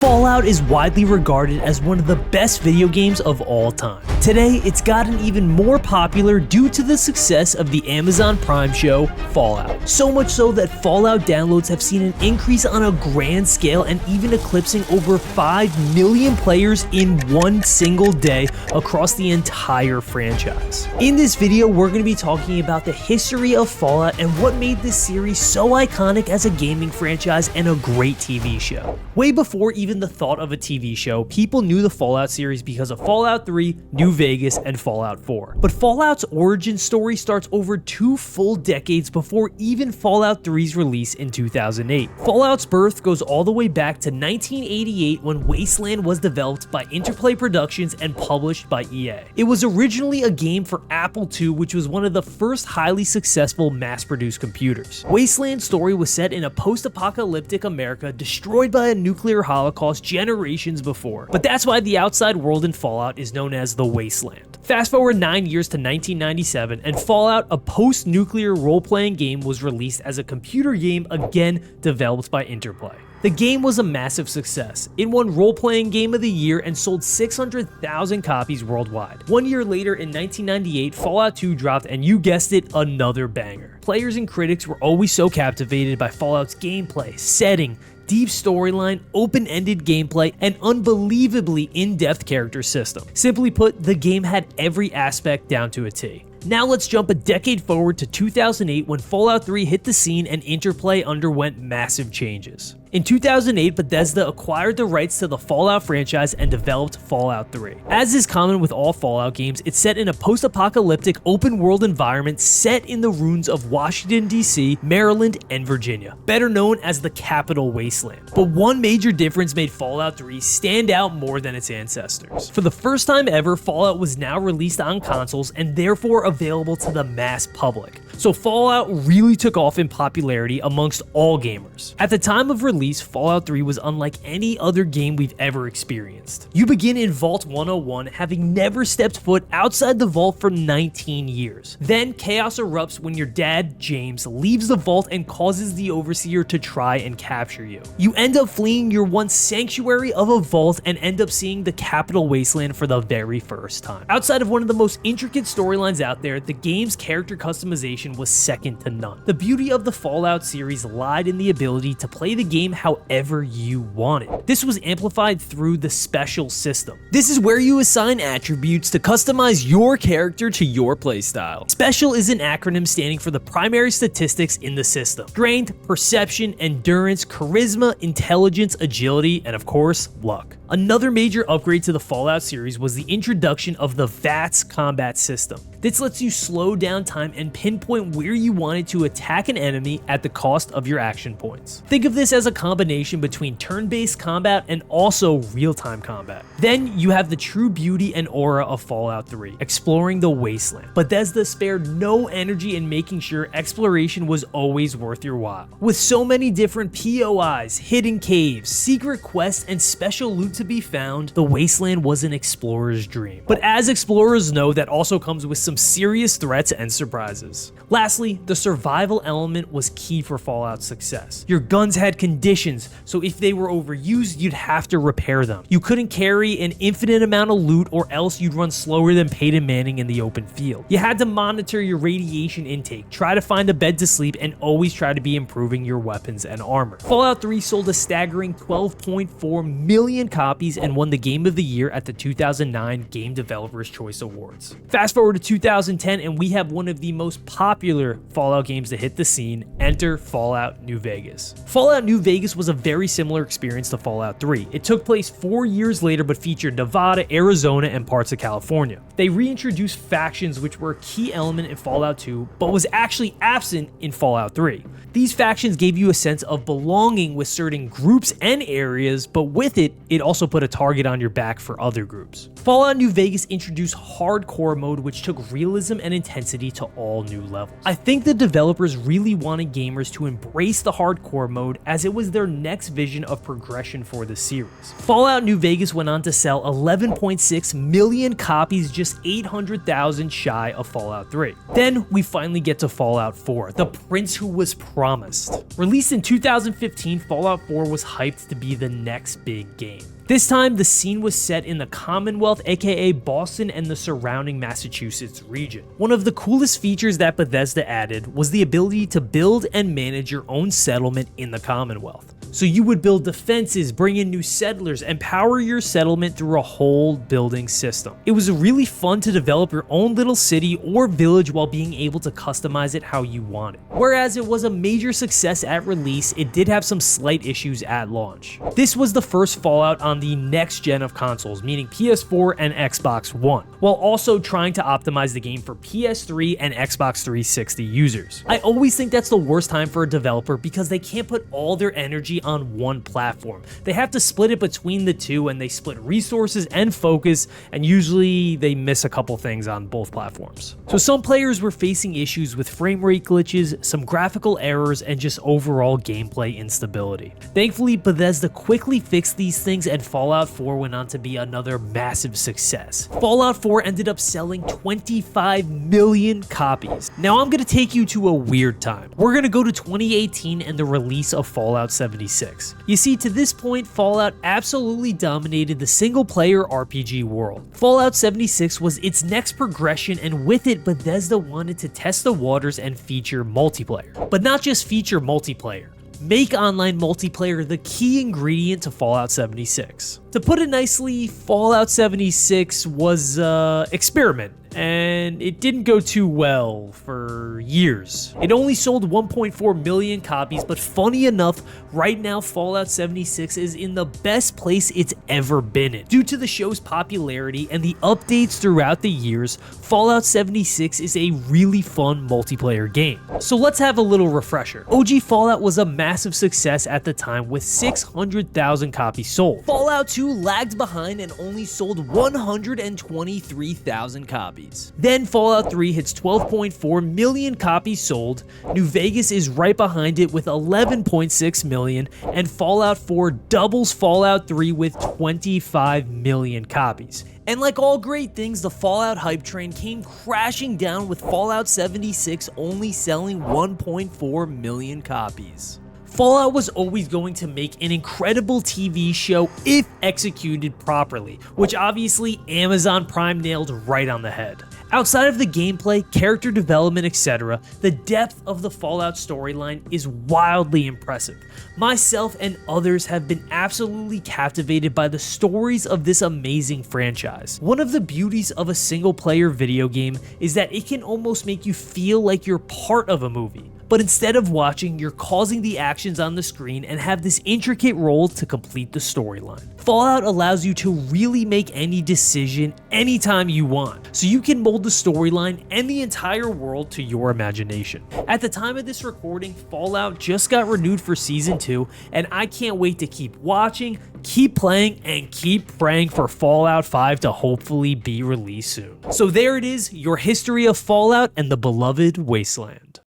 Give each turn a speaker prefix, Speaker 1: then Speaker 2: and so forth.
Speaker 1: Fallout is widely regarded as one of the best video games of all time. Today, it's gotten even more popular due to the success of the Amazon Prime show, Fallout. So much so that Fallout downloads have seen an increase on a grand scale and even eclipsing over 5 million players in one single day across the entire franchise. In this video, we're going to be talking about the history of Fallout and what made this series so iconic as a gaming franchise and a great TV show. Way before even the thought of a TV show, people knew the Fallout series because of Fallout 3, New Vegas, and Fallout 4. But Fallout's origin story starts over 2 full decades before even Fallout 3's release in 2008. Fallout's birth goes all the way back to 1988 when Wasteland was developed by Interplay Productions and published by EA. It was originally a game for Apple II, which was one of the first highly successful mass-produced computers. Wasteland's story was set in a post-apocalyptic America destroyed by a nuclear holocaust generations before, but that's why the outside world in Fallout is known as the Wasteland. Fast forward 9 years to 1997, and Fallout, a post-nuclear role-playing game, was released as a computer game, again developed by Interplay. The game was a massive success. It won Role-Playing Game of the Year and sold 600,000 copies worldwide. 1 year later, in 1998, Fallout 2 dropped, and you guessed it, another banger. Players and critics were always so captivated by Fallout's gameplay, setting, deep storyline, open-ended gameplay, and unbelievably in-depth character system. Simply put, the game had every aspect down to a T. Now let's jump a decade forward to 2008 when Fallout 3 hit the scene and Interplay underwent massive changes. In 2008, Bethesda acquired the rights to the Fallout franchise and developed Fallout 3. As is common with all Fallout games, it's set in a post-apocalyptic open-world environment set in the ruins of Washington, D.C., Maryland, and Virginia, better known as the Capital Wasteland. But one major difference made Fallout 3 stand out more than its ancestors. For the first time ever, Fallout was now released on consoles and therefore available to the mass public. So Fallout really took off in popularity amongst all gamers. At the time of release, Fallout 3 was unlike any other game we've ever experienced. You begin in Vault 101, having never stepped foot outside the vault for 19 years. Then chaos erupts when your dad, James, leaves the vault and causes the Overseer to try and capture you. You end up fleeing your once sanctuary of a vault and end up seeing the Capital Wasteland for the very first time. Outside of one of the most intricate storylines out there, the game's character customization was second to none. The beauty of the Fallout series lied in the ability to play the game however you wanted. This was amplified through the special system. This is where you assign attributes to customize your character to your playstyle. Special is an acronym standing for the primary statistics in the system: strength, perception, endurance, charisma, intelligence, agility, and of course, luck. Another major upgrade to the Fallout series was the introduction of the VATS combat system. This lets you slow down time and pinpoint where you wanted to attack an enemy at the cost of your action points. Think of this as a combination between turn-based combat and also real-time combat. Then you have the true beauty and aura of Fallout 3, exploring the Wasteland. Bethesda spared no energy in making sure exploration was always worth your while. With so many different POIs, hidden caves, secret quests, and special loot to be found, the Wasteland was an explorer's dream. But as explorers know, that also comes with some serious threats and surprises. Lastly, the survival element was key for Fallout's success. Your guns had conditions, so if they were overused, you'd have to repair them. You couldn't carry an infinite amount of loot or else you'd run slower than Peyton Manning in the open field. You had to monitor your radiation intake, try to find a bed to sleep, and always try to be improving your weapons and armor. Fallout 3 sold a staggering 12.4 million copies and won the Game of the Year at the 2009 Game Developers' Choice Awards. Fast forward to 2010 and we have one of the most popular Fallout games to hit the scene. Enter Fallout New Vegas. Fallout New Vegas was a very similar experience to Fallout 3. It took place 4 years later but featured Nevada, Arizona, and parts of California. They reintroduced factions, which were a key element in Fallout 2 but was actually absent in Fallout 3. These factions gave you a sense of belonging with certain groups and areas, but with it, it also also put a target on your back for other groups. Fallout New Vegas introduced hardcore mode, which took realism and intensity to all new levels. I think the developers really wanted gamers to embrace the hardcore mode, as it was their next vision of progression for the series. Fallout New Vegas went on to sell 11.6 million copies, just 800,000 shy of Fallout 3. Then we finally get to Fallout 4, the prince who was promised. Released in 2015, Fallout 4 was hyped to be the next big game. This time, the scene was set in the Commonwealth, aka Boston and the surrounding Massachusetts region. One of the coolest features that Bethesda added was the ability to build and manage your own settlement in the Commonwealth. So you would build defenses, bring in new settlers, and power your settlement through a whole building system. It was really fun to develop your own little city or village while being able to customize it how you wanted. Whereas it was a major success at release, it did have some slight issues at launch. This was the first Fallout on the next gen of consoles, meaning PS4 and Xbox One, while also trying to optimize the game for PS3 and Xbox 360 users. I always think that's the worst time for a developer because they can't put all their energy on one platform. They have to split it between the two, and they split resources and focus, and usually they miss a couple things on both platforms. So some players were facing issues with frame rate glitches, some graphical errors, and just overall gameplay instability. Thankfully, Bethesda quickly fixed these things, and Fallout 4 went on to be another massive success. Fallout 4 ended up selling 25 million copies. Now I'm gonna take you to a weird time. We're gonna go to 2018 and the release of Fallout 76. You see, to this point, Fallout absolutely dominated the single-player RPG world. Fallout 76 was its next progression, and with it, Bethesda wanted to test the waters and feature multiplayer. But not just feature multiplayer. Make online multiplayer the key ingredient to Fallout 76. To put it nicely, Fallout 76 was an experiment, and it didn't go too well for years. It only sold 1.4 million copies, but funny enough, right now Fallout 76 is in the best place it's ever been in. Due to the show's popularity and the updates throughout the years, Fallout 76 is a really fun multiplayer game. So let's have a little refresher. OG Fallout was a massive success at the time with 600,000 copies sold. Fallout 2 lagged behind and only sold 123,000 copies. Then Fallout 3 hits 12.4 million copies sold, New Vegas is right behind it with 11.6 million, and Fallout 4 doubles Fallout 3 with 25 million copies. And like all great things, the Fallout hype train came crashing down with Fallout 76 only selling 1.4 million copies. Fallout was always going to make an incredible TV show if executed properly, which obviously Amazon Prime nailed right on the head. Outside of the gameplay, character development, etc., the depth of the Fallout storyline is wildly impressive. Myself and others have been absolutely captivated by the stories of this amazing franchise. One of the beauties of a single-player video game is that it can almost make you feel like you're part of a movie. But instead of watching, you're causing the actions on the screen and have this intricate role to complete the storyline. Fallout allows you to really make any decision anytime you want, so you can mold the storyline and the entire world to your imagination. At the time of this recording, Fallout just got renewed for Season 2, and I can't wait to keep watching, keep playing, and keep praying for Fallout 5 to hopefully be released soon. So there it is, your history of Fallout and the beloved Wasteland.